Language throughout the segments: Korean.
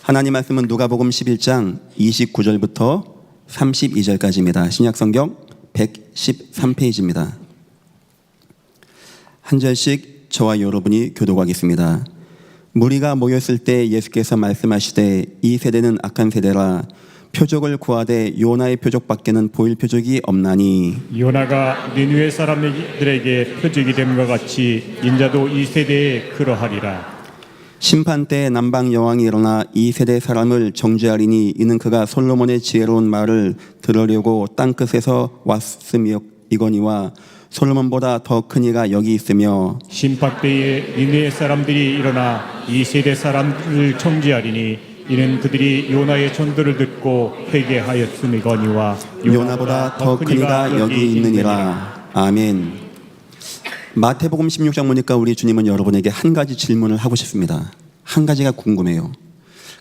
하나님 말씀은 누가복음 11장 29절부터 32절까지입니다. 신약성경 113페이지입니다. 한 절씩 저와 여러분이 교독하겠습니다. 무리가 모였을 때 예수께서 말씀하시되 이 세대는 악한 세대라 표적을 구하되 요나의 표적밖에는 보일 표적이 없나니 요나가 니느웨 사람들에게 표적이 됨과 같이 인자도 이 세대에 그러하리라. 심판 때 남방 여왕이 일어나 이 세대 사람을 정죄하리니 이는 그가 솔로몬의 지혜로운 말을 들으려고 땅끝에서 왔음이거니와 솔로몬보다 더 큰 이가 여기 있으며 심판 때에 니느웨 사람들이 일어나 이 세대 사람을 정죄하리니 이는 그들이 요나의 전도를 듣고 회개하였음이거니와 요나보다 더 큰 이가 여기 있느니라. 아멘. 마태복음 16장 보니까 우리 주님은 여러분에게 한 가지 질문을 하고 싶습니다. 한 가지가 궁금해요.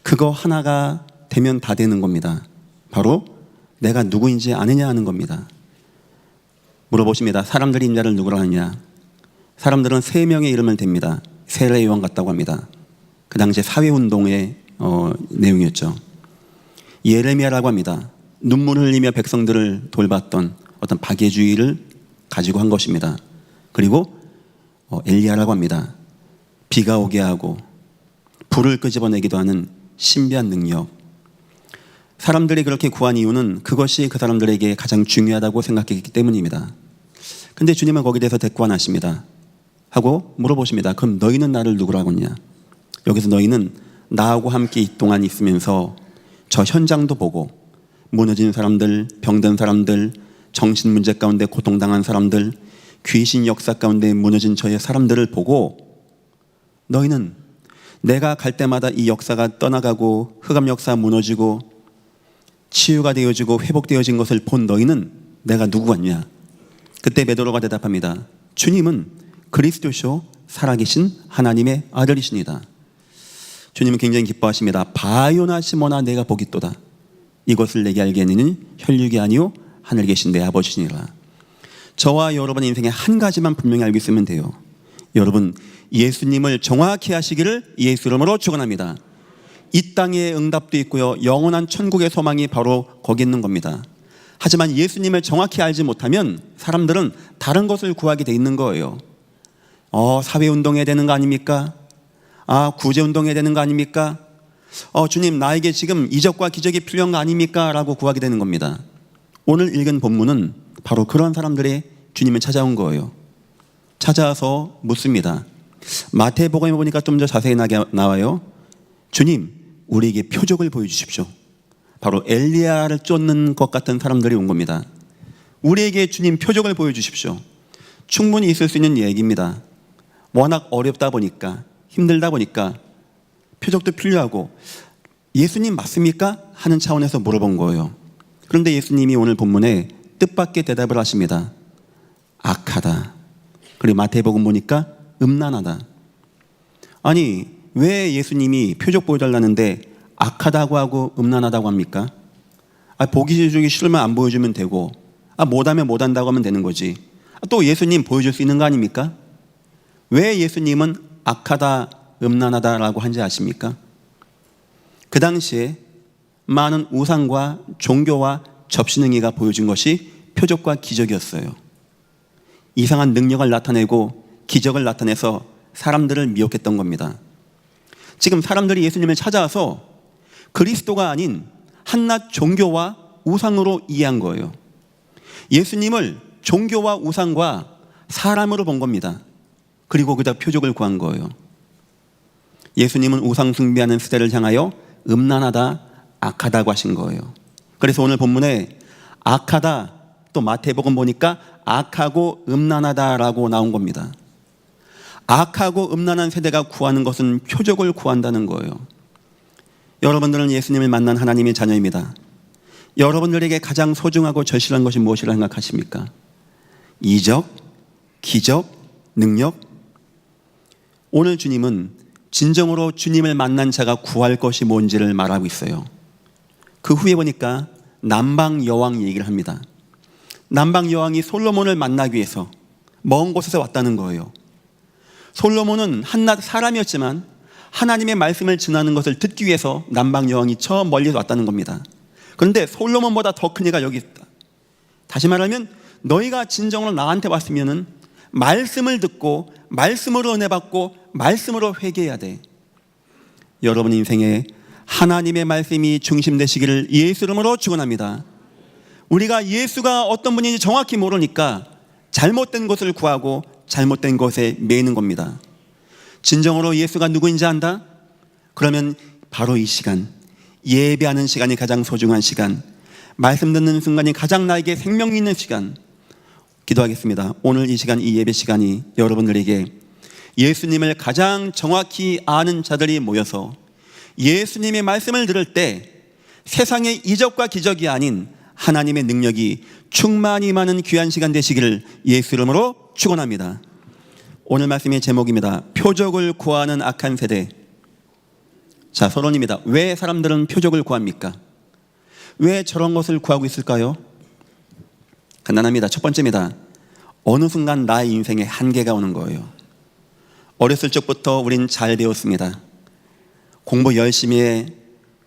그거 하나가 되면 다 되는 겁니다. 바로 내가 누구인지 아느냐 하는 겁니다. 물어보십니다. 사람들이 인자를 누구라 하느냐. 사람들은 세 명의 이름을 댑니다. 세례 요한 같다고 합니다. 그 당시에 사회운동의 내용이었죠. 예레미야라고 합니다. 눈물을 흘리며 백성들을 돌봤던 어떤 박애주의를 가지고 한 것입니다. 그리고 엘리야라고 합니다. 비가 오게 하고 불을 끄집어내기도 하는 신비한 능력. 사람들이 그렇게 구한 이유는 그것이 그 사람들에게 가장 중요하다고 생각했기 때문입니다. 근데 주님은 거기에 대해서 대꾸 안 하십니다. 하고 물어보십니다. 그럼 너희는 나를 누구라고 했냐? 여기서 너희는 나하고 함께 이 동안 있으면서 저 현장도 보고 무너진 사람들, 병든 사람들, 정신문제 가운데 고통당한 사람들, 귀신 역사 가운데 무너진 저의 사람들을 보고 너희는 내가 갈 때마다 이 역사가 떠나가고 흑암 역사 무너지고 치유가 되어지고 회복되어진 것을 본 너희는 내가 누구 같냐? 그때 베드로가 대답합니다. 주님은 그리스도시요 살아계신 하나님의 아들이십니다. 주님은 굉장히 기뻐하십니다. 바요나 시모나 내가 보깃도다. 이것을 내게 알게 하는 혈육이 아니요 하늘 계신 내 아버지니라. 저와 여러분의 인생에 한 가지만 분명히 알고 있으면 돼요. 여러분 예수님을 정확히 하시기를 예수 이름으로 축원합니다. 이 땅의 응답도 있고요. 영원한 천국의 소망이 바로 거기 있는 겁니다. 하지만 예수님을 정확히 알지 못하면 사람들은 다른 것을 구하게 돼 있는 거예요. 사회운동해야 되는 거 아닙니까? 구제운동해야 되는 거 아닙니까? 주님 나에게 지금 이적과 기적이 필요한 거 아닙니까? 라고 구하게 되는 겁니다. 오늘 읽은 본문은 바로 그런 사람들의 주님을 찾아온 거예요. 찾아와서 묻습니다. 마태복음에 보니까 좀 더 자세히 나와요. 주님 우리에게 표적을 보여주십시오. 바로 엘리야를 쫓는 것 같은 사람들이 온 겁니다. 우리에게 주님 표적을 보여주십시오. 충분히 있을 수 있는 얘기입니다. 워낙 어렵다 보니까 힘들다 보니까 표적도 필요하고 예수님 맞습니까? 하는 차원에서 물어본 거예요. 그런데 예수님이 오늘 본문에 뜻밖의 대답을 하십니다. 악하다. 그리고 마태복음 보니까 음란하다. 아니 왜 예수님이 표적 보여달라는데 악하다고 하고 음란하다고 합니까? 보기 주기 싫으면 안 보여주면 되고 못하면 못한다고 하면 되는 거지. 또 예수님 보여줄 수 있는 거 아닙니까? 왜 예수님은 악하다 음란하다라고 한지 아십니까? 그 당시에 많은 우상과 종교와 접신행위가 보여준 것이 표적과 기적이었어요. 이상한 능력을 나타내고 기적을 나타내서 사람들을 미혹했던 겁니다. 지금 사람들이 예수님을 찾아와서 그리스도가 아닌 한낱 종교와 우상으로 이해한 거예요. 예수님을 종교와 우상과 사람으로 본 겁니다. 그리고 그다 표적을 구한 거예요. 예수님은 우상 숭배하는 시대를 향하여 음란하다, 악하다고 하신 거예요. 그래서 오늘 본문에 악하다, 또 마태복음 보니까 악하고 음란하다라고 나온 겁니다. 악하고 음란한 세대가 구하는 것은 표적을 구한다는 거예요. 여러분들은 예수님을 만난 하나님의 자녀입니다. 여러분들에게 가장 소중하고 절실한 것이 무엇이라 생각하십니까? 이적, 기적, 능력? 오늘 주님은 진정으로 주님을 만난 자가 구할 것이 뭔지를 말하고 있어요. 그 후에 보니까 남방 여왕 얘기를 합니다. 남방 여왕이 솔로몬을 만나기 위해서 먼 곳에서 왔다는 거예요. 솔로몬은 한낱 사람이었지만 하나님의 말씀을 전하는 것을 듣기 위해서 남방 여왕이 저 멀리서 왔다는 겁니다. 그런데 솔로몬보다 더 큰 이가 여기 있다. 다시 말하면 너희가 진정으로 나한테 왔으면은 말씀을 듣고 말씀으로 은혜 받고 말씀으로 회개해야 돼. 여러분 인생에 하나님의 말씀이 중심되시기를 예수 이름으로 축원합니다. 우리가 예수가 어떤 분인지 정확히 모르니까 잘못된 것을 구하고 잘못된 것에 매이는 겁니다. 진정으로 예수가 누구인지 안다? 그러면 바로 이 시간, 예배하는 시간이 가장 소중한 시간, 말씀 듣는 순간이 가장 나에게 생명이 있는 시간. 기도하겠습니다. 오늘 이 시간, 이 예배 시간이 여러분들에게 예수님을 가장 정확히 아는 자들이 모여서 예수님의 말씀을 들을 때 세상의 이적과 기적이 아닌 하나님의 능력이 충만히 임하는 귀한 시간 되시기를 예수 이름으로 축원합니다. 오늘 말씀의 제목입니다. 표적을 구하는 악한 세대. 자, 서론입니다. 왜 사람들은 표적을 구합니까? 왜 저런 것을 구하고 있을까요? 간단합니다. 첫 번째입니다. 어느 순간 나의 인생에 한계가 오는 거예요. 어렸을 적부터 우린 잘 배웠습니다. 공부 열심히 해.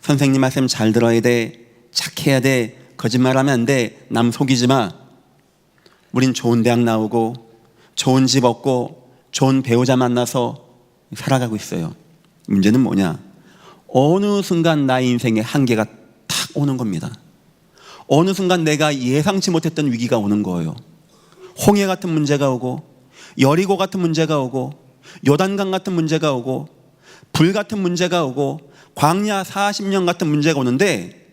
선생님 말씀 잘 들어야 돼. 착해야 돼. 거짓말하면 안 돼. 남 속이지 마. 우린 좋은 대학 나오고 좋은 집 얻고 좋은 배우자 만나서 살아가고 있어요. 문제는 뭐냐? 어느 순간 나의 인생에 한계가 탁 오는 겁니다. 어느 순간 내가 예상치 못했던 위기가 오는 거예요. 홍해 같은 문제가 오고 여리고 같은 문제가 오고 요단강 같은 문제가 오고 불 같은 문제가 오고 광야 40년 같은 문제가 오는데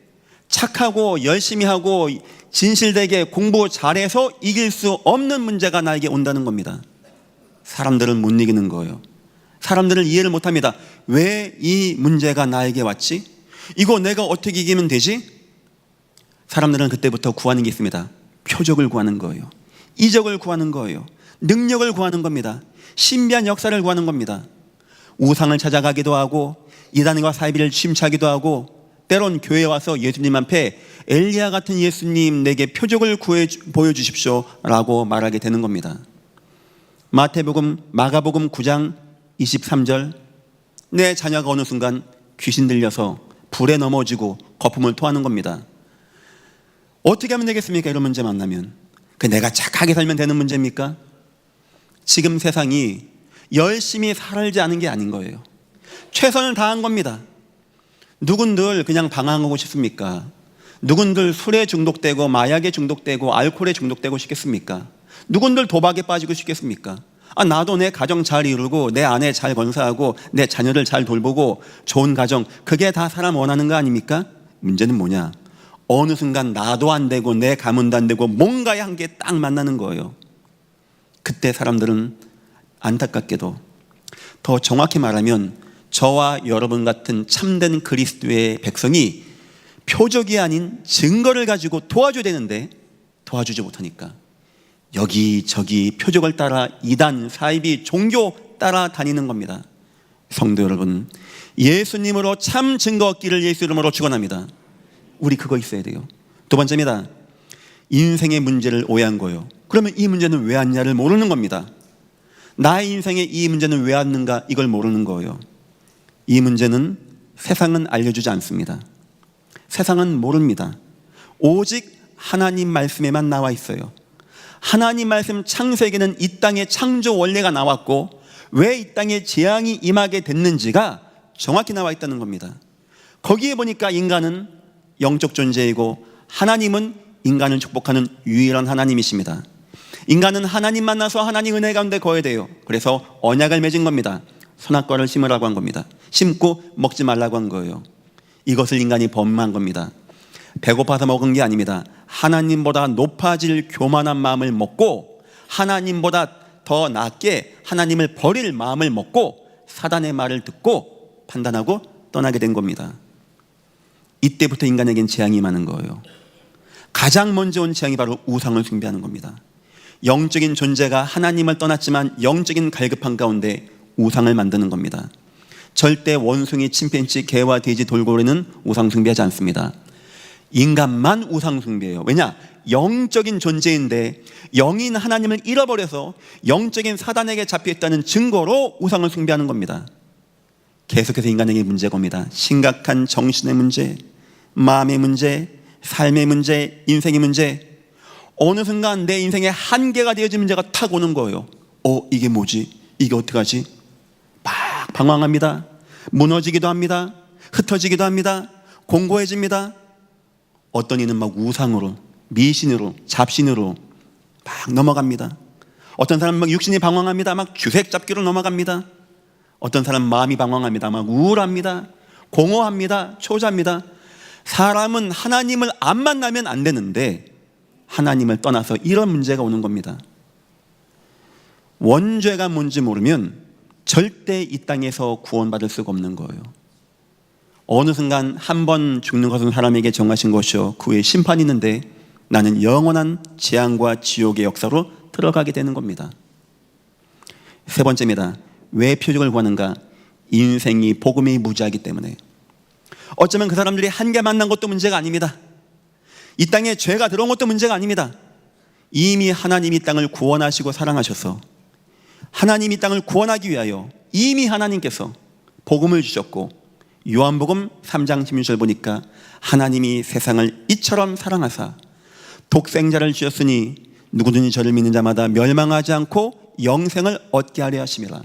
착하고 열심히 하고 진실되게 공부 잘해서 이길 수 없는 문제가 나에게 온다는 겁니다. 사람들은 못 이기는 거예요. 사람들은 이해를 못합니다. 왜 이 문제가 나에게 왔지? 이거 내가 어떻게 이기면 되지? 사람들은 그때부터 구하는 게 있습니다. 표적을 구하는 거예요. 이적을 구하는 거예요. 능력을 구하는 겁니다. 신비한 역사를 구하는 겁니다. 우상을 찾아가기도 하고 이단과 사이비를 침체하기도 하고 때론 교회에 와서 예수님 앞에 엘리야 같은 예수님 내게 표적을 보여주십시오 라고 말하게 되는 겁니다. 마가복음 9장 23절, 내 자녀가 어느 순간 귀신 들려서 불에 넘어지고 거품을 토하는 겁니다. 어떻게 하면 되겠습니까? 이런 문제 만나면 내가 착하게 살면 되는 문제입니까? 지금 세상이 열심히 살지 않은 게 아닌 거예요. 최선을 다한 겁니다. 누군들 그냥 방황하고 싶습니까? 누군들 술에 중독되고 마약에 중독되고 알코올에 중독되고 싶겠습니까? 누군들 도박에 빠지고 싶겠습니까? 나도 내 가정 잘 이루고 내 아내 잘 건사하고 내 자녀를 잘 돌보고 좋은 가정, 그게 다 사람 원하는 거 아닙니까? 문제는 뭐냐? 어느 순간 나도 안 되고 내 가문도 안 되고 뭔가의 한계에 딱 만나는 거예요. 그때 사람들은 안타깝게도, 더 정확히 말하면 저와 여러분 같은 참된 그리스도의 백성이 표적이 아닌 증거를 가지고 도와줘야 되는데 도와주지 못하니까 여기저기 표적을 따라 이단, 사이비, 종교 따라 다니는 겁니다. 성도 여러분, 예수님으로 참 증거 얻기를 예수 이름으로 축원합니다. 우리 그거 있어야 돼요. 두 번째입니다. 인생의 문제를 오해한 거예요. 그러면 이 문제는 왜 왔냐를 모르는 겁니다. 나의 인생에 이 문제는 왜 왔는가, 이걸 모르는 거예요. 이 문제는 세상은 알려주지 않습니다. 세상은 모릅니다. 오직 하나님 말씀에만 나와 있어요. 하나님 말씀 창세기는 이 땅의 창조 원리가 나왔고 왜 이 땅에 재앙이 임하게 됐는지가 정확히 나와 있다는 겁니다. 거기에 보니까 인간은 영적 존재이고 하나님은 인간을 축복하는 유일한 하나님이십니다. 인간은 하나님 만나서 하나님 은혜 가운데 거해야 돼요. 그래서 언약을 맺은 겁니다. 선악과를 심으라고 한 겁니다. 심고 먹지 말라고 한 거예요. 이것을 인간이 범한 겁니다. 배고파서 먹은 게 아닙니다. 하나님보다 높아질 교만한 마음을 먹고 하나님보다 더 낮게 하나님을 버릴 마음을 먹고 사단의 말을 듣고 판단하고 떠나게 된 겁니다. 이때부터 인간에겐 재앙이 임하는 거예요. 가장 먼저 온 재앙이 바로 우상을 숭배하는 겁니다. 영적인 존재가 하나님을 떠났지만 영적인 갈급한 가운데 우상을 만드는 겁니다. 절대 원숭이, 침팬지, 개와 돼지, 돌고래는 우상 숭배하지 않습니다. 인간만 우상 숭배해요. 왜냐? 영적인 존재인데 영인 하나님을 잃어버려서 영적인 사단에게 잡혀있다는 증거로 우상을 숭배하는 겁니다. 계속해서 인간에게 문제가 옵니다. 심각한 정신의 문제, 마음의 문제, 삶의 문제, 인생의 문제. 어느 순간 내 인생의 한계가 되어진 문제가 탁 오는 거예요. 이게 뭐지? 이게 어떡하지? 막 방황합니다. 무너지기도 합니다. 흩어지기도 합니다. 공고해집니다. 어떤 이는 막 우상으로, 미신으로, 잡신으로 막 넘어갑니다. 어떤 사람은 막 육신이 방황합니다. 막 주색 잡기로 넘어갑니다. 어떤 사람은 마음이 방황합니다. 막 우울합니다. 공허합니다. 초조합니다. 사람은 하나님을 안 만나면 안 되는데 하나님을 떠나서 이런 문제가 오는 겁니다. 원죄가 뭔지 모르면 절대 이 땅에서 구원받을 수가 없는 거예요. 어느 순간 한 번 죽는 것은 사람에게 정하신 것이요 그 후에 심판이 있는데 나는 영원한 재앙과 지옥의 역사로 들어가게 되는 겁니다. 세 번째입니다. 왜 표적을 구하는가? 인생이 복음이 무지하기 때문에. 어쩌면 그 사람들이 한계 만난 것도 문제가 아닙니다. 이 땅에 죄가 들어온 것도 문제가 아닙니다. 이미 하나님이 땅을 구원하시고 사랑하셔서 하나님이 땅을 구원하기 위하여 이미 하나님께서 복음을 주셨고, 요한복음 3장 16절 보니까 하나님이 세상을 이처럼 사랑하사 독생자를 주셨으니 누구든지 저를 믿는 자마다 멸망하지 않고 영생을 얻게 하려 하심이라.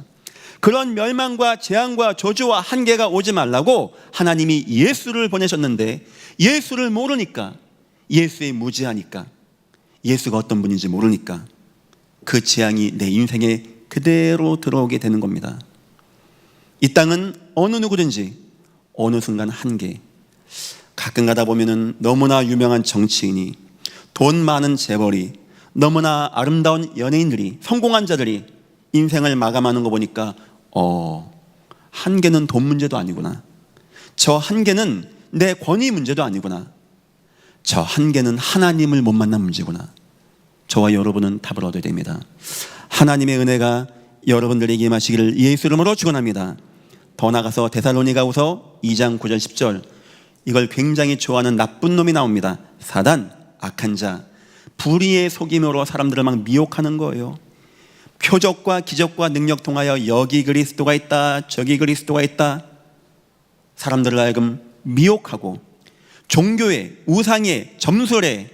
그런 멸망과 재앙과 저주와 한계가 오지 말라고 하나님이 예수를 보내셨는데, 예수를 모르니까, 예수의 무지하니까, 예수가 어떤 분인지 모르니까 그 재앙이 내 인생에 그대로 들어오게 되는 겁니다. 이 땅은 어느 누구든지 어느 순간 한계. 가끔 가다 보면은 너무나 유명한 정치인이, 돈 많은 재벌이, 너무나 아름다운 연예인들이, 성공한 자들이 인생을 마감하는 거 보니까 한계는 돈 문제도 아니구나. 저 한계는 내 권위 문제도 아니구나. 저 한계는 하나님을 못 만난 문제구나. 저와 여러분은 답을 얻어야 됩니다. 하나님의 은혜가 여러분들에게 임하시기를 예수 이름으로 축원합니다. 더 나가서 데살로니가후서 2장 9절 10절, 이걸 굉장히 좋아하는 나쁜 놈이 나옵니다. 사단, 악한 자, 불의의 속임으로 사람들을 막 미혹하는 거예요. 표적과 기적과 능력 통하여 여기 그리스도가 있다, 저기 그리스도가 있다, 사람들을 하여금 미혹하고 종교에, 우상에, 점술에,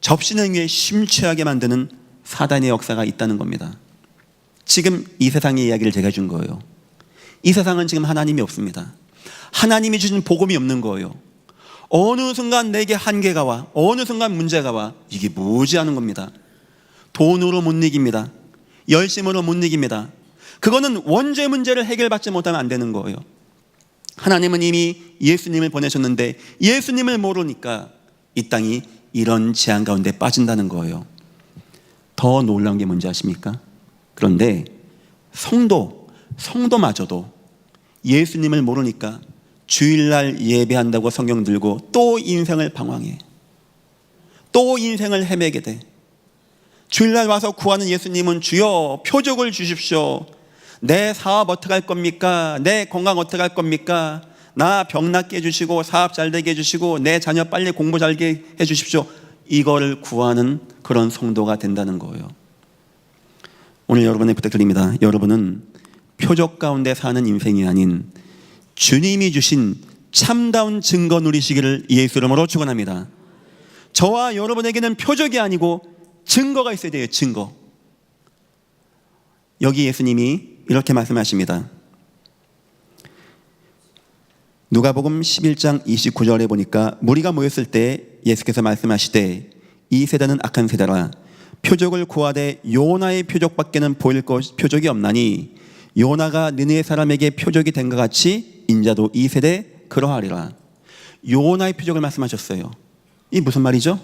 접신행위에 심취하게 만드는 사단의 역사가 있다는 겁니다. 지금 이 세상의 이야기를 제가 준 거예요. 이 세상은 지금 하나님이 없습니다. 하나님이 주신 복음이 없는 거예요. 어느 순간 내게 한계가 와, 어느 순간 문제가 와, 이게 뭐지 하는 겁니다. 돈으로 못 이깁니다. 열심으로 못 이깁니다. 그거는 원죄 문제를 해결받지 못하면 안 되는 거예요. 하나님은 이미 예수님을 보내셨는데 예수님을 모르니까 이 땅이 이런 재앙 가운데 빠진다는 거예요. 더 놀라운 게 뭔지 아십니까? 그런데 성도마저도 예수님을 모르니까 주일날 예배한다고 성경 들고 또 인생을 방황해. 또 인생을 헤매게 돼. 주일날 와서 구하는 예수님은 주여 표적을 주십시오. 내 사업 어떻게 할 겁니까? 내 건강 어떻게 할 겁니까? 나 병 낫게 해주시고 사업 잘 되게 해주시고 내 자녀 빨리 공부 잘게 해주십시오. 이거를 구하는 그런 성도가 된다는 거예요. 오늘 여러분의 부탁드립니다. 여러분은 표적 가운데 사는 인생이 아닌 주님이 주신 참다운 증거 누리시기를 예수 이름으로 축원합니다. 저와 여러분에게는 표적이 아니고 증거가 있어야 돼요. 증거. 여기 예수님이 이렇게 말씀하십니다. 누가복음 11장 29절에 보니까 무리가 모였을 때 예수께서 말씀하시되 이 세대는 악한 세대라. 표적을 구하되 요나의 표적밖에는 보일 표적이 없나니 요나가 느느웨 사람에게 표적이 된 것 같이 인자도 이 세대 그러하리라. 요나의 표적을 말씀하셨어요. 이 무슨 말이죠?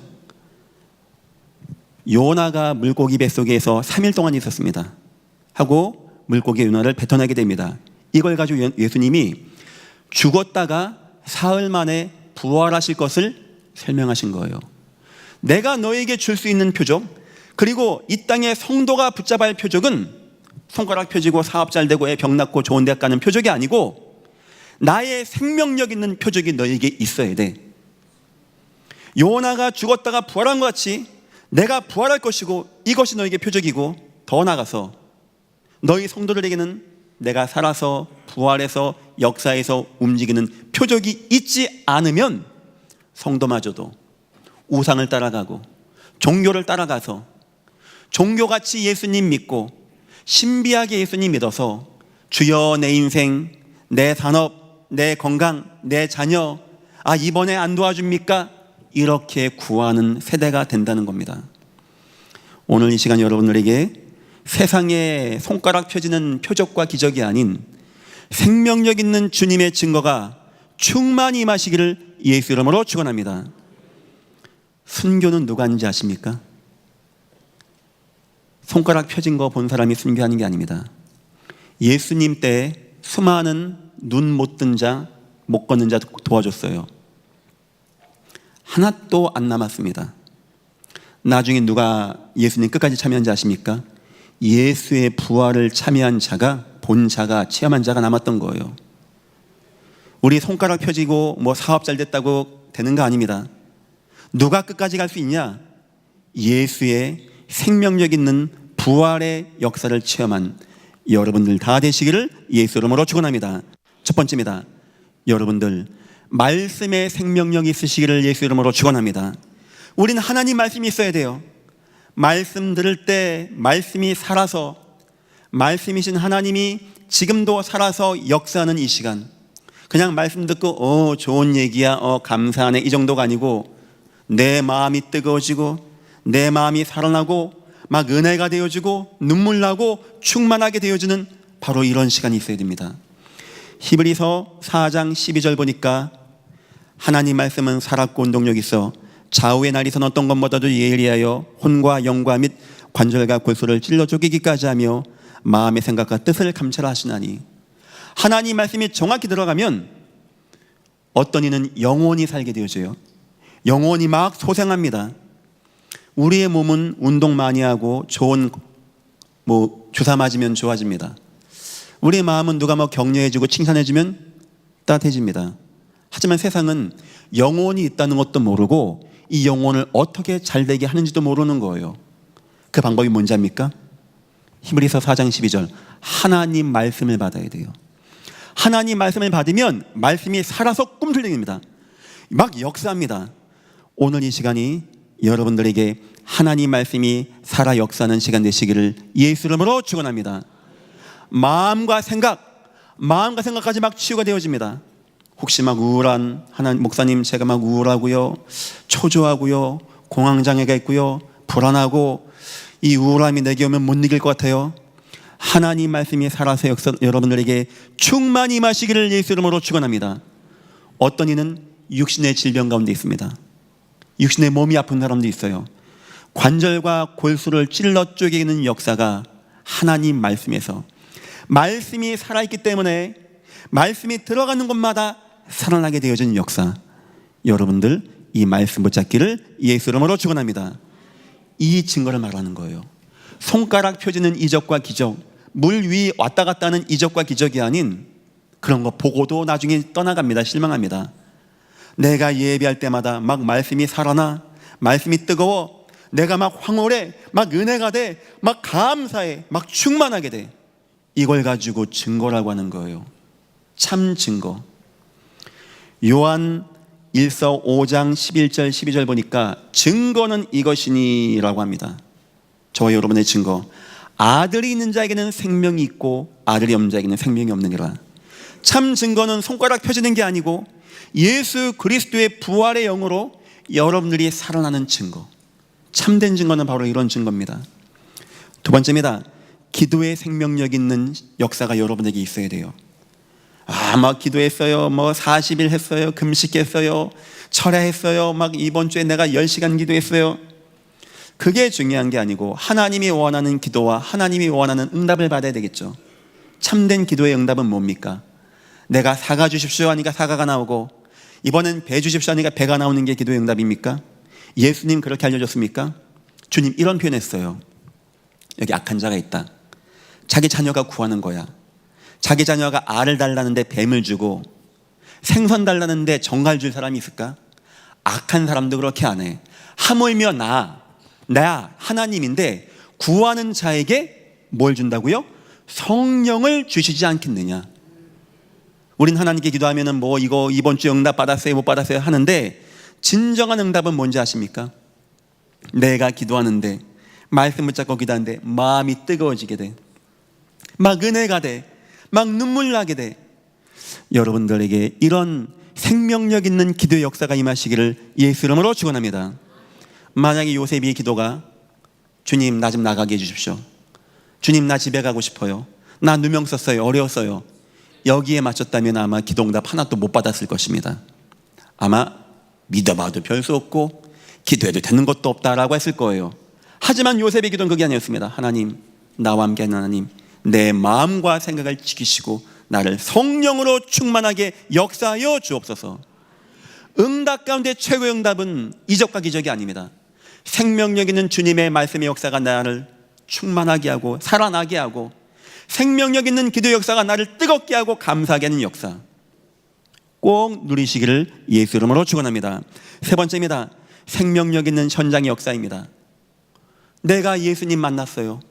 요나가 물고기 뱃속에서 3일 동안 있었습니다. 하고 물고기 요나를 뱉어내게 됩니다. 이걸 가지고 예수님이 죽었다가 사흘 만에 부활하실 것을 설명하신 거예요. 내가 너에게 줄 수 있는 표적, 그리고 이 땅의 성도가 붙잡아야 할 표적은 손가락 펴지고 사업 잘 되고 애 병 낫고 좋은 데 가는 표적이 아니고 나의 생명력 있는 표적이 너에게 있어야 돼. 요나가 죽었다가 부활한 것 같이 내가 부활할 것이고 이것이 너에게 표적이고, 더 나아가서 너희 성도들에게는 내가 살아서 부활해서 역사에서 움직이는 표적이 있지 않으면 성도마저도 우상을 따라가고 종교를 따라가서 종교같이 예수님 믿고 신비하게 예수님 믿어서 주여 내 인생, 내 산업, 내 건강, 내 자녀, 이번에 안 도와줍니까? 이렇게 구하는 세대가 된다는 겁니다. 오늘 이 시간 여러분들에게 세상에 손가락 펴지는 표적과 기적이 아닌 생명력 있는 주님의 증거가 충만히 임하시기를 예수 이름으로 축원합니다. 순교는 누가 하는지 아십니까? 손가락 펴진 거 본 사람이 순교하는 게 아닙니다. 예수님 때 수많은 눈 못 뜬 자, 못 걷는 자 도와줬어요. 하나도 안 남았습니다. 나중에 누가 예수님 끝까지 참여한지 아십니까? 예수의 부활을 참여한 자가, 본 자가, 체험한 자가 남았던 거예요. 우리 손가락 펴지고 사업 잘 됐다고 되는 거 아닙니다. 누가 끝까지 갈 수 있냐? 예수의 생명력 있는 부활의 역사를 체험한 여러분들 다 되시기를 예수 이름으로 축원합니다. 첫 번째입니다. 여러분들 말씀의 생명력이 있으시기를 예수 이름으로 축원합니다. 우리는 하나님 말씀이 있어야 돼요. 말씀 들을 때 말씀이 살아서, 말씀이신 하나님이 지금도 살아서 역사하는 이 시간, 그냥 말씀 듣고 좋은 얘기야, 감사하네, 이 정도가 아니고 내 마음이 뜨거워지고 내 마음이 살아나고 막 은혜가 되어지고 눈물 나고 충만하게 되어지는 바로 이런 시간이 있어야 됩니다. 히브리서 4장 12절 보니까 하나님 말씀은 살았고 운동력이 있어 좌우의 날이 선 어떤 것보다도 예리하여 혼과 영과 및 관절과 골수를 찔러 쪼개기까지 하며 마음의 생각과 뜻을 감찰 하시나니, 하나님 말씀이 정확히 들어가면 어떤 이는 영원히 살게 되어져요. 영원히 막 소생합니다. 우리의 몸은 운동 많이 하고 좋은 주사 맞으면 좋아집니다. 우리의 마음은 누가 격려해주고 칭찬해주면 따뜻해집니다. 하지만 세상은 영혼이 있다는 것도 모르고 이 영혼을 어떻게 잘되게 하는지도 모르는 거예요. 그 방법이 뭔지 압니까? 히브리서 4장 12절, 하나님 말씀을 받아야 돼요. 하나님 말씀을 받으면 말씀이 살아서 꿈틀립니다. 막 역사합니다. 오늘 이 시간이 여러분들에게 하나님 말씀이 살아 역사하는 시간 되시기를 예수 이름으로 축원합니다. 마음과 생각까지 막 치유가 되어집니다. 혹시 막 우울한, 목사님 제가 막 우울하고요, 초조하고요, 공황장애가 있고요, 불안하고 이 우울함이 내게 오면 못 이길 것 같아요. 하나님 말씀이 살아서 여러분들에게 충만히 임하시기를 예수 이름으로 축원합니다. 어떤 이는 육신의 질병 가운데 있습니다. 육신의 몸이 아픈 사람도 있어요. 관절과 골수를 찔러 쪼개는 역사가 하나님 말씀에서, 말씀이 살아있기 때문에 말씀이 들어가는 곳마다 살아나게 되어진 역사, 여러분들 이 말씀 붙잡기를 예수 이름으로 축원합니다. 이 증거를 말하는 거예요. 손가락 펴지는 이적과 기적, 물 위 왔다 갔다 하는 이적과 기적이 아닌 그런 거 보고도 나중에 떠나갑니다. 실망합니다. 내가 예배할 때마다 막 말씀이 살아나, 말씀이 뜨거워, 내가 막 황홀해, 막 은혜가 돼, 막 감사해, 막 충만하게 돼. 이걸 가지고 증거라고 하는 거예요. 참 증거. 요한 1서 5장 11절 12절 보니까 증거는 이것이니 라고 합니다. 저와 여러분의 증거, 아들이 있는 자에게는 생명이 있고 아들이 없는 자에게는 생명이 없느니라. 참 증거는 손가락 펴지는 게 아니고 예수 그리스도의 부활의 영으로 여러분들이 살아나는 증거, 참된 증거는 바로 이런 증거입니다. 두 번째입니다. 기도의 생명력 있는 역사가 여러분에게 있어야 돼요. 막 기도했어요, 40일 했어요, 금식했어요, 철야했어요, 막 이번 주에 내가 10시간 기도했어요. 그게 중요한 게 아니고 하나님이 원하는 기도와 하나님이 원하는 응답을 받아야 되겠죠. 참된 기도의 응답은 뭡니까? 내가 사과 주십시오 하니까 사과가 나오고, 이번엔 배 주십시오 하니까 배가 나오는 게 기도의 응답입니까? 예수님 그렇게 알려줬습니까? 주님 이런 표현했어요. 여기 악한 자가 있다. 자기 자녀가 구하는 거야. 자기 자녀가 알을 달라는데 뱀을 주고, 생선 달라는데 정갈 줄 사람이 있을까? 악한 사람도 그렇게 안 해. 하물며 나 하나님인데 구하는 자에게 뭘 준다고요? 성령을 주시지 않겠느냐. 우린 하나님께 기도하면은 뭐 이거 이번 주에 응답 받았어요 못 받았어요 하는데, 진정한 응답은 뭔지 아십니까? 내가 기도하는데, 말씀 붙잡고 기도하는데 마음이 뜨거워지게 돼, 막 은혜가 돼, 막 눈물 나게 돼. 여러분들에게 이런 생명력 있는 기도의 역사가 임하시기를 예수 이름으로 축원합니다. 만약에 요셉의 기도가 주님 나 좀 나가게 해주십시오, 주님 나 집에 가고 싶어요, 나 누명 썼어요, 어려웠어요, 여기에 맞췄다면 아마 기도응답 하나도 못 받았을 것입니다. 아마 믿어봐도 별 수 없고 기도해도 되는 것도 없다라고 했을 거예요. 하지만 요셉의 기도는 그게 아니었습니다. 하나님, 나와 함께 하는 하나님, 내 마음과 생각을 지키시고 나를 성령으로 충만하게 역사하여 주옵소서. 응답 가운데 최고의 응답은 이적과 기적이 아닙니다. 생명력 있는 주님의 말씀의 역사가 나를 충만하게 하고 살아나게 하고, 생명력 있는 기도의 역사가 나를 뜨겁게 하고 감사하게 하는 역사, 꼭 누리시기를 예수 이름으로 축원합니다. 세 번째입니다. 생명력 있는 현장의 역사입니다. 내가 예수님 만났어요,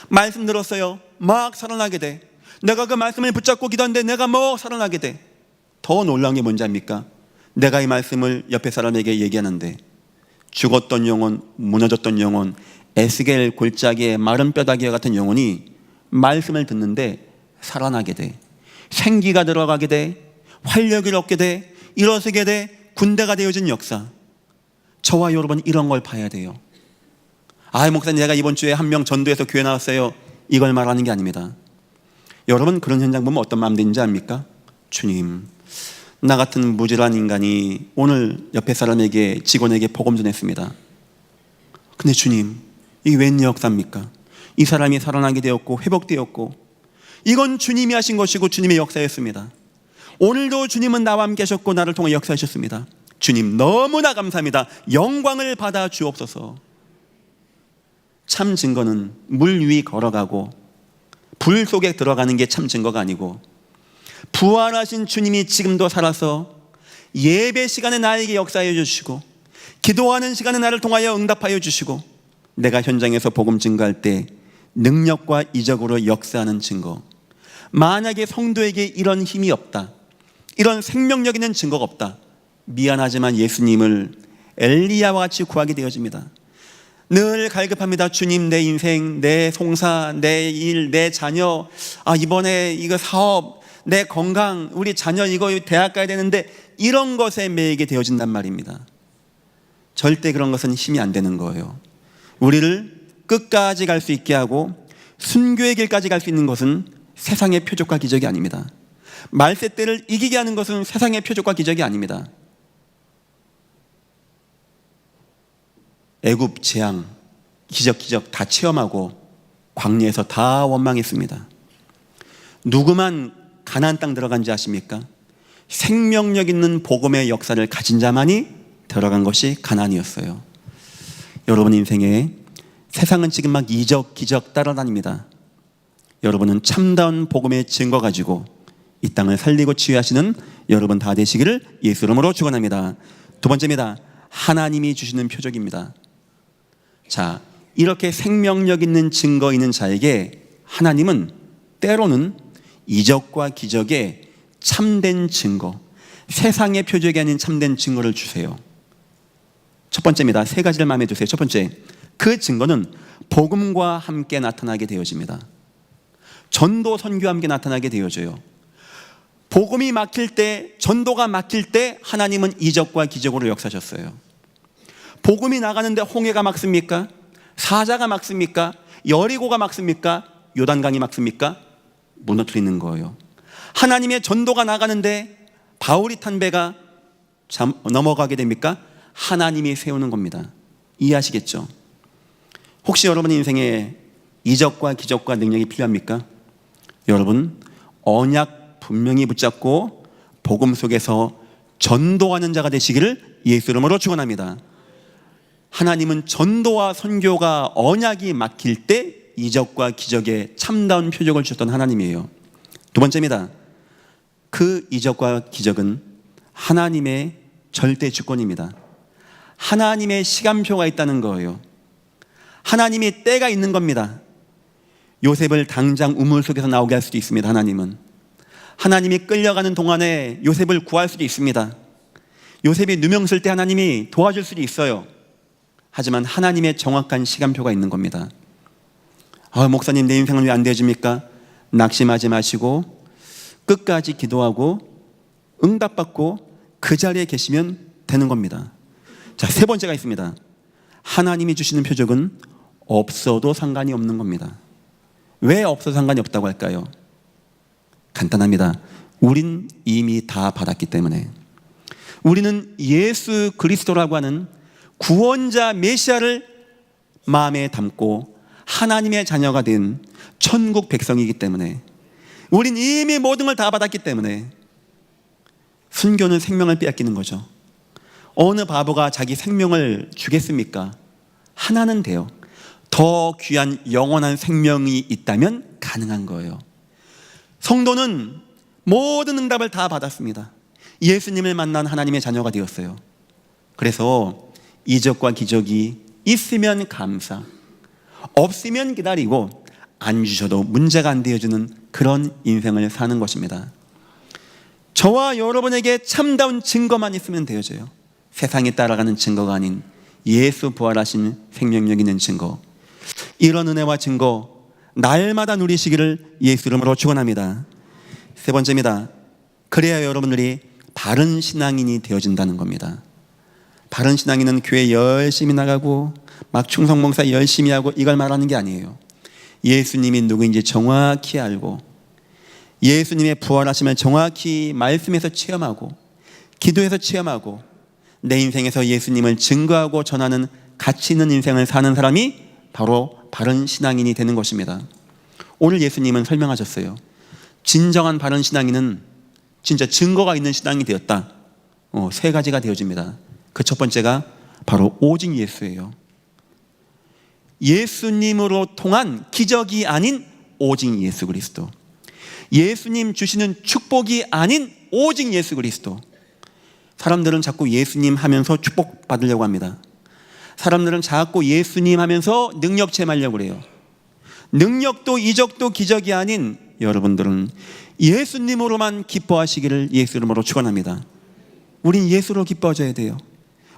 말씀 들었어요, 막 살아나게 돼. 내가 그 말씀을 붙잡고 기도하는데 내가 뭐 살아나게 돼. 더 놀라운 게 뭔지 압니까? 내가 이 말씀을 옆에 사람에게 얘기하는데 죽었던 영혼, 무너졌던 영혼, 에스겔 골짜기에 마른 뼈다귀와 같은 영혼이 말씀을 듣는데 살아나게 돼. 생기가 들어가게 돼. 활력을 얻게 돼. 일어서게 돼. 군대가 되어진 역사. 저와 여러분 이런 걸 봐야 돼요. 목사님 제가 이번 주에 한 명 전도해서 교회 나왔어요, 이걸 말하는 게 아닙니다. 여러분 그런 현장 보면 어떤 마음 드는지 압니까? 주님, 나 같은 무질환 인간이 오늘 옆에 사람에게, 직원에게 복음 전했습니다. 근데 주님, 이게 웬 역사입니까? 이 사람이 살아나게 되었고 회복되었고, 이건 주님이 하신 것이고 주님의 역사였습니다. 오늘도 주님은 나와 함께 하셨고 나를 통해 역사하셨습니다. 주님 너무나 감사합니다. 영광을 받아 주옵소서. 참 증거는 물 위 걸어가고 불 속에 들어가는 게 참 증거가 아니고, 부활하신 주님이 지금도 살아서 예배 시간에 나에게 역사해 주시고, 기도하는 시간에 나를 통하여 응답하여 주시고, 내가 현장에서 복음 증거할 때 능력과 이적으로 역사하는 증거. 만약에 성도에게 이런 힘이 없다, 이런 생명력 있는 증거가 없다, 미안하지만 예수님을 엘리야와 같이 구하게 되어집니다. 늘 갈급합니다. 주님, 내 인생, 내 송사, 내 일, 내 자녀, 이번에 이거 사업, 내 건강, 우리 자녀 이거 대학 가야 되는데, 이런 것에 매이게 되어진단 말입니다. 절대 그런 것은 힘이 안 되는 거예요. 우리를 끝까지 갈 수 있게 하고 순교의 길까지 갈 수 있는 것은 세상의 표적과 기적이 아닙니다. 말세때를 이기게 하는 것은 세상의 표적과 기적이 아닙니다. 애굽 재앙, 기적 다 체험하고 광야에서 다 원망했습니다. 누구만 가나안 땅 들어간지 아십니까? 생명력 있는 복음의 역사를 가진 자만이 들어간 것이 가나안이었어요. 여러분 인생에 세상은 지금 막 이적 기적 따라다닙니다. 여러분은 참다운 복음의 증거 가지고 이 땅을 살리고 치유하시는 여러분 다 되시기를 예수 이름으로 축원합니다. 두 번째입니다. 하나님이 주시는 표적입니다. 자, 이렇게 생명력 있는 증거 있는 자에게 하나님은 때로는 이적과 기적의 참된 증거, 세상의 표적이 아닌 참된 증거를 주세요. 첫 번째입니다. 세 가지를 마음에 두세요. 첫 번째, 그 증거는 복음과 함께 나타나게 되어집니다. 전도, 선교와 함께 나타나게 되어져요. 복음이 막힐 때, 전도가 막힐 때 하나님은 이적과 기적으로 역사하셨어요. 복음이 나가는데 홍해가 막습니까? 사자가 막습니까? 여리고가 막습니까? 요단강이 막습니까? 무너뜨리는 거예요. 하나님의 전도가 나가는데 바울이 탄 배가 넘어가게 됩니까? 하나님이 세우는 겁니다. 이해하시겠죠? 혹시 여러분 인생에 이적과 기적과 능력이 필요합니까? 여러분 언약 분명히 붙잡고 복음 속에서 전도하는 자가 되시기를 예수 이름으로 축원합니다. 하나님은 전도와 선교가 언약이 막힐 때 이적과 기적의 참다운 표적을 주셨던 하나님이에요. 두 번째입니다. 그 이적과 기적은 하나님의 절대 주권입니다. 하나님의 시간표가 있다는 거예요. 하나님이 때가 있는 겁니다. 요셉을 당장 우물 속에서 나오게 할 수도 있습니다. 하나님이 끌려가는 동안에 요셉을 구할 수도 있습니다. 요셉이 누명 쓸 때 하나님이 도와줄 수도 있어요. 하지만 하나님의 정확한 시간표가 있는 겁니다. 목사님, 내 인생은 왜 안 되어집니까? 낙심하지 마시고 끝까지 기도하고 응답받고 그 자리에 계시면 되는 겁니다. 자, 세 번째가 있습니다. 하나님이 주시는 표적은 없어도 상관이 없는 겁니다. 왜 없어도 상관이 없다고 할까요? 간단합니다. 우린 이미 다 받았기 때문에. 우리는 예수 그리스도라고 하는 구원자 메시아를 마음에 담고 하나님의 자녀가 된 천국 백성이기 때문에, 우린 이미 모든 걸 다 받았기 때문에 순교는 생명을 빼앗기는 거죠. 어느 바보가 자기 생명을 주겠습니까? 하나는 돼요. 더 귀한 영원한 생명이 있다면 가능한 거예요. 성도는 모든 응답을 다 받았습니다. 예수님을 만난 하나님의 자녀가 되었어요. 그래서 이적과 기적이 있으면 감사, 없으면 기다리고, 안 주셔도 문제가 안 되어주는 그런 인생을 사는 것입니다. 저와 여러분에게 참다운 증거만 있으면 되어져요. 세상에 따라가는 증거가 아닌 예수 부활하신 생명력 있는 증거, 이런 은혜와 증거 날마다 누리시기를 예수 이름으로 축원합니다. 세 번째입니다. 그래야 여러분들이 바른 신앙인이 되어진다는 겁니다. 바른 신앙인은 교회 열심히 나가고 막 충성봉사 열심히 하고 이걸 말하는 게 아니에요. 예수님이 누구인지 정확히 알고, 예수님의 부활하심을 정확히 말씀에서 체험하고 기도에서 체험하고 내 인생에서 예수님을 증거하고 전하는 가치 있는 인생을 사는 사람이 바로 바른 신앙인이 되는 것입니다. 오늘 예수님은 설명하셨어요. 진정한 바른 신앙인은 진짜 증거가 있는 신앙이 되었다. 세 가지가 되어집니다. 그 첫 번째가 바로 오직 예수예요. 예수님으로 통한 기적이 아닌 오직 예수 그리스도, 예수님 주시는 축복이 아닌 오직 예수 그리스도. 사람들은 자꾸 예수님 하면서 축복 받으려고 합니다. 사람들은 자꾸 예수님 하면서 능력 체험하려고 그래요. 능력도 이적도 기적이 아닌 여러분들은 예수님으로만 기뻐하시기를 예수 이름으로 축원합니다. 우린 예수로 기뻐져야 돼요.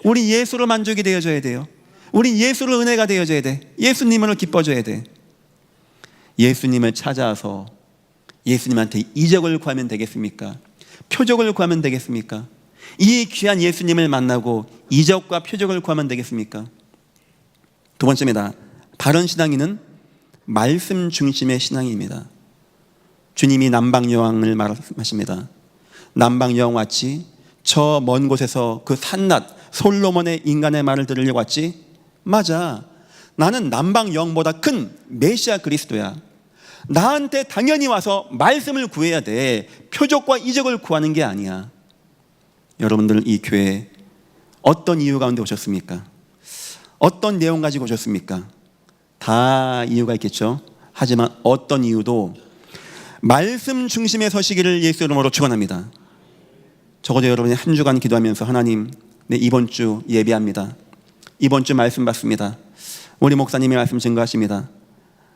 우린 예수로 만족이 되어져야 돼요. 우린 예수로 은혜가 되어져야 돼. 예수님으로 기뻐져야 돼. 예수님을 찾아서 예수님한테 이적을 구하면 되겠습니까? 표적을 구하면 되겠습니까? 이 귀한 예수님을 만나고 이적과 표적을 구하면 되겠습니까? 두 번째입니다. 바른 신앙인은 말씀 중심의 신앙입니다. 주님이 남방여왕을 말씀하십니다. 남방여왕 왔지? 저 먼 곳에서 그 산낫 솔로몬의 인간의 말을 들으려고 왔지? 맞아. 나는 남방여왕보다 큰 메시아 그리스도야. 나한테 당연히 와서 말씀을 구해야 돼. 표적과 이적을 구하는 게 아니야. 여러분들 이 교회에 어떤 이유 가운데 오셨습니까? 어떤 내용 가지고 오셨습니까? 다 이유가 있겠죠. 하지만 어떤 이유도 말씀 중심에 서시기를 예수 이름으로 축원합니다. 적어도 여러분이 한 주간 기도하면서 하나님, 네, 이번 주 예배합니다. 이번 주 말씀 받습니다. 우리 목사님이 말씀 증거하십니다.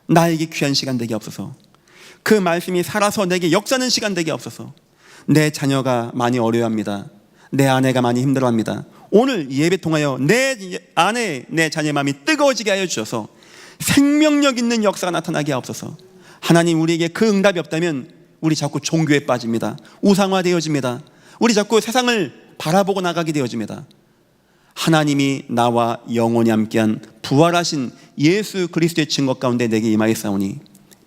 나에게 귀한 시간 되게 없어서, 그 말씀이 살아서 내게 역사하는 시간 되게 없어서, 내 자녀가 많이 어려워합니다. 내 아내가 많이 힘들어합니다. 오늘 예배 통하여 내 아내, 내 자녀의 마음이 뜨거워지게 하여 주셔서 생명력 있는 역사가 나타나게 하옵소서. 하나님, 우리에게 그 응답이 없다면 우리 자꾸 종교에 빠집니다. 우상화되어집니다. 우리 자꾸 세상을 바라보고 나가게 되어집니다. 하나님이 나와 영원히 함께한 부활하신 예수 그리스도의 증거 가운데 내게 임하였사오니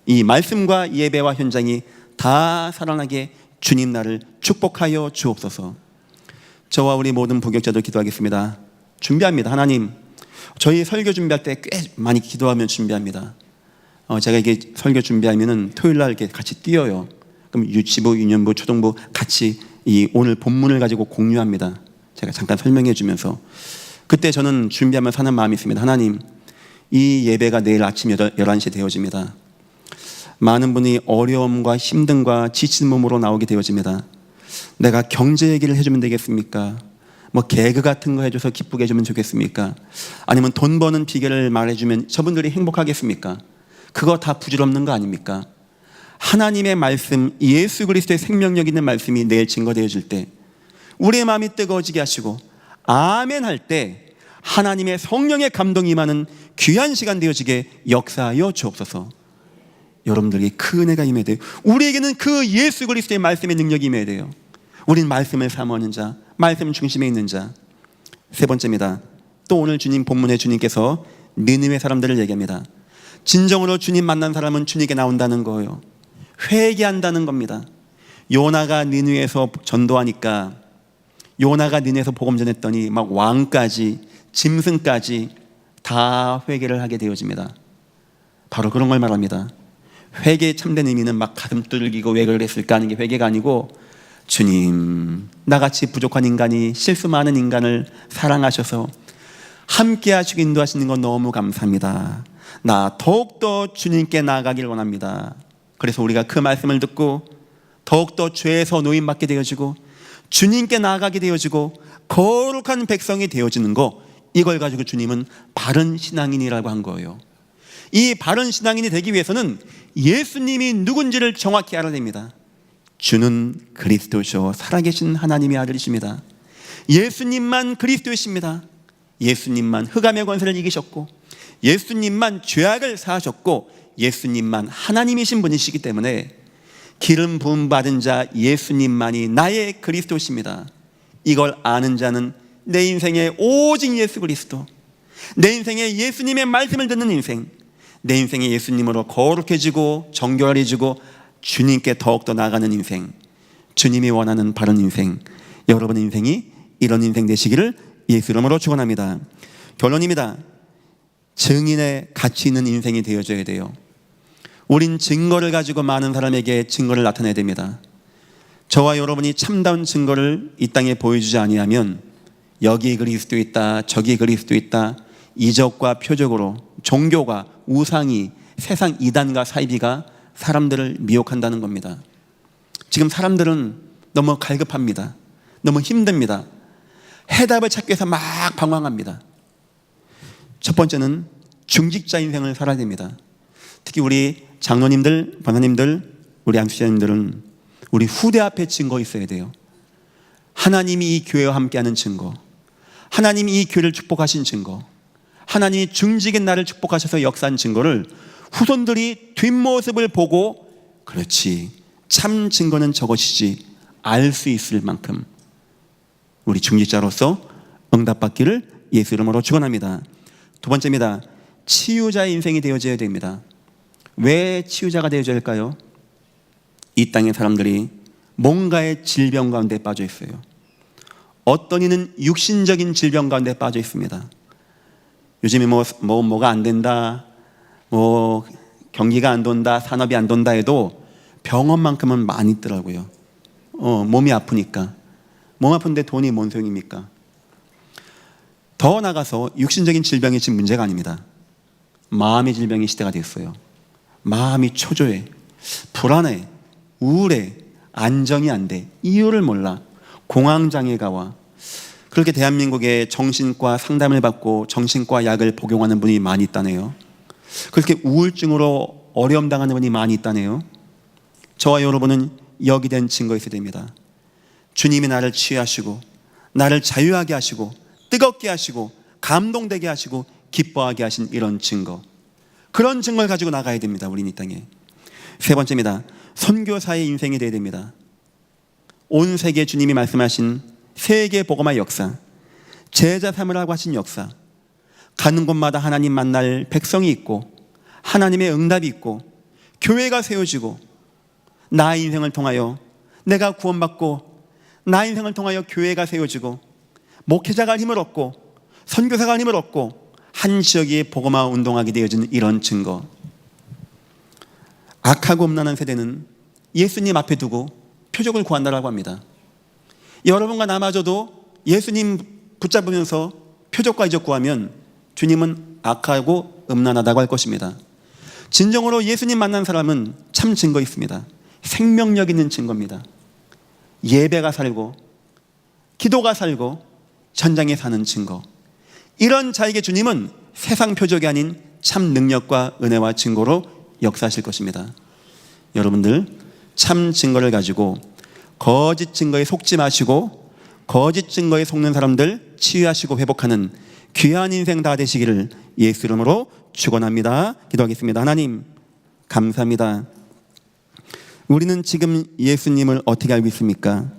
이 말씀과 예배와 현장이 다 살아나게 주님 나를 축복하여 주옵소서. 저와 우리 모든 복역자들 기도하겠습니다. 준비합니다. 하나님, 저희 설교 준비할 때 꽤 많이 기도하면 준비합니다. 제가 이게 설교 준비하면은 토요일 날 이렇게 같이 뛰어요. 그럼 유치부, 유년부, 초등부 같이 이 오늘 본문을 가지고 공유합니다. 제가 잠깐 설명해 주면서 그때 저는 준비하면서 하는 마음이 있습니다. 하나님, 이 예배가 내일 아침 11시 되어집니다. 많은 분이 어려움과 힘듦과 지친 몸으로 나오게 되어집니다. 내가 경제 얘기를 해주면 되겠습니까? 뭐 개그 같은 거 해줘서 기쁘게 해주면 좋겠습니까? 아니면 돈 버는 비결을 말해주면 저분들이 행복하겠습니까? 그거 다 부질없는 거 아닙니까? 하나님의 말씀, 예수 그리스도의 생명력 있는 말씀이 내일 증거되어 줄 때 우리의 마음이 뜨거워지게 하시고 아멘 할 때 하나님의 성령의 감동이 임하는 귀한 시간 되어지게 역사하여 주옵소서. 여러분들에게 그 은혜가 임해야 돼요. 우리에게는 그 예수 그리스도의 말씀의 능력이 임해야 돼요. 우린 말씀을 사모하는 자, 말씀 중심에 있는 자. 세 번째입니다. 또 오늘 주님 본문에 주님께서 느느웨 사람들을 얘기합니다. 진정으로 주님 만난 사람은 주님께 나온다는 거예요. 회개한다는 겁니다. 요나가 느느웨에서 전도하니까, 요나가 느느웨에서 복음 전했더니 막 왕까지 짐승까지 다 회개를 하게 되어집니다. 바로 그런 걸 말합니다. 회개의 참된 의미는 막 가슴 뚫리고 왜 그랬을까 하는 게 회개가 아니고, 주님, 나같이 부족한 인간이, 실수 많은 인간을 사랑하셔서 함께 하시고 인도하시는 건 너무 감사합니다. 나 더욱더 주님께 나아가길 원합니다. 그래서 우리가 그 말씀을 듣고 더욱더 죄에서 노임받게 되어지고 주님께 나아가게 되어지고 거룩한 백성이 되어지는 거, 이걸 가지고 주님은 바른 신앙인이라고 한 거예요. 이 바른 신앙인이 되기 위해서는 예수님이 누군지를 정확히 알아야 됩니다. 주는 그리스도시오, 살아계신 하나님의 아들이십니다. 예수님만 그리스도이십니다. 예수님만 흑암의 권세를 이기셨고, 예수님만 죄악을 사하셨고, 예수님만 하나님이신 분이시기 때문에 기름 부음 받은 자 예수님만이 나의 그리스도십니다. 이걸 아는 자는 내 인생에 오직 예수 그리스도, 내 인생에 예수님의 말씀을 듣는 인생, 내 인생에 예수님으로 거룩해지고 정결해지고 주님께 더욱더 나아가는 인생, 주님이 원하는 바른 인생, 여러분의 인생이 이런 인생 되시기를 예수 이름으로 축원합니다. 결론입니다. 증인의 가치 있는 인생이 되어져야 돼요. 우린 증거를 가지고 많은 사람에게 증거를 나타내야 됩니다. 저와 여러분이 참다운 증거를 이 땅에 보여주지 아니하면 여기 그리스도 있다, 저기 그리스도 있다, 이적과 표적으로 종교가, 우상이, 세상 이단과 사이비가 사람들을 미혹한다는 겁니다. 지금 사람들은 너무 갈급합니다. 너무 힘듭니다. 해답을 찾기 위해서 막 방황합니다. 첫 번째는 중직자 인생을 살아야 됩니다. 특히 우리 장로님들, 권사님들, 우리 안수자님들은 우리 후대 앞에 증거 있어야 돼요. 하나님이 이 교회와 함께하는 증거, 하나님이 이 교회를 축복하신 증거, 하나님이 중직인 나를 축복하셔서 역사한 증거를 후손들이 뒷모습을 보고 그렇지, 참 증거는 저것이지 알 수 있을 만큼 우리 중직자로서 응답받기를 예수 이름으로 축원합니다. 두 번째입니다. 치유자의 인생이 되어져야 됩니다. 왜 치유자가 되어져야 할까요? 이 땅의 사람들이 뭔가의 질병 가운데 빠져 있어요. 어떤 이는 육신적인 질병 가운데 빠져 있습니다. 요즘에 뭐가 안 된다, 경기가 안 돈다, 산업이 안 돈다 해도 병원만큼은 많이 있더라고요. 몸이 아프니까. 몸 아픈데 돈이 뭔 소용입니까? 더 나가서 육신적인 질병이 지금 문제가 아닙니다. 마음의 질병이 시대가 됐어요. 마음이 초조해, 불안해, 우울해, 안정이 안 돼, 이유를 몰라, 공황장애가 와. 그렇게 대한민국에 정신과 상담을 받고 정신과 약을 복용하는 분이 많이 있다네요. 그렇게 우울증으로 어려움 당하는 분이 많이 있다네요. 저와 여러분은 여기 된 증거 있어야 됩니다. 주님이 나를 치유하시고 나를 자유하게 하시고 뜨겁게 하시고 감동되게 하시고 기뻐하게 하신 이런 증거, 그런 증거를 가지고 나가야 됩니다. 우리는 이 땅에. 세 번째입니다. 선교사의 인생이 되어야 됩니다. 온 세계 주님이 말씀하신 세계 복음화의 역사, 제자 삼으라고 하신 역사, 가는 곳마다 하나님 만날 백성이 있고 하나님의 응답이 있고 교회가 세워지고 나의 인생을 통하여 내가 구원받고 나의 인생을 통하여 교회가 세워지고 목회자가 힘을 얻고 선교사가 힘을 얻고 한 지역이 복음화 운동하게 되어지는 이런 증거. 악하고 음란한 세대는 예수님 앞에 두고 표적을 구한다라고 합니다. 여러분과 나마저도 예수님 붙잡으면서 표적과 이적 구하면 주님은 악하고 음란하다고 할 것입니다. 진정으로 예수님 만난 사람은 참 증거 있습니다. 생명력 있는 증거입니다. 예배가 살고 기도가 살고 현장에 사는 증거, 이런 자에게 주님은 세상 표적이 아닌 참 능력과 은혜와 증거로 역사하실 것입니다. 여러분들 참 증거를 가지고 거짓 증거에 속지 마시고 거짓 증거에 속는 사람들 치유하시고 회복하는 귀한 인생 다 되시기를 예수 이름으로 축원합니다. 기도하겠습니다. 하나님 감사합니다. 우리는 지금 예수님을 어떻게 알고 있습니까?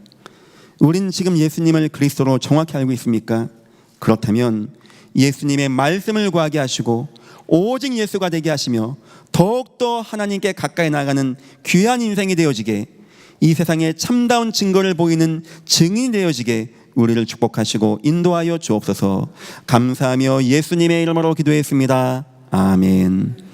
우리는 지금 예수님을 그리스도로 정확히 알고 있습니까? 그렇다면 예수님의 말씀을 구하게 하시고 오직 예수가 되게 하시며 더욱더 하나님께 가까이 나아가는 귀한 인생이 되어지게, 이 세상에 참다운 증거를 보이는 증인이 되어지게 우리를 축복하시고 인도하여 주옵소서. 감사하며 예수님의 이름으로 기도했습니다. 아멘.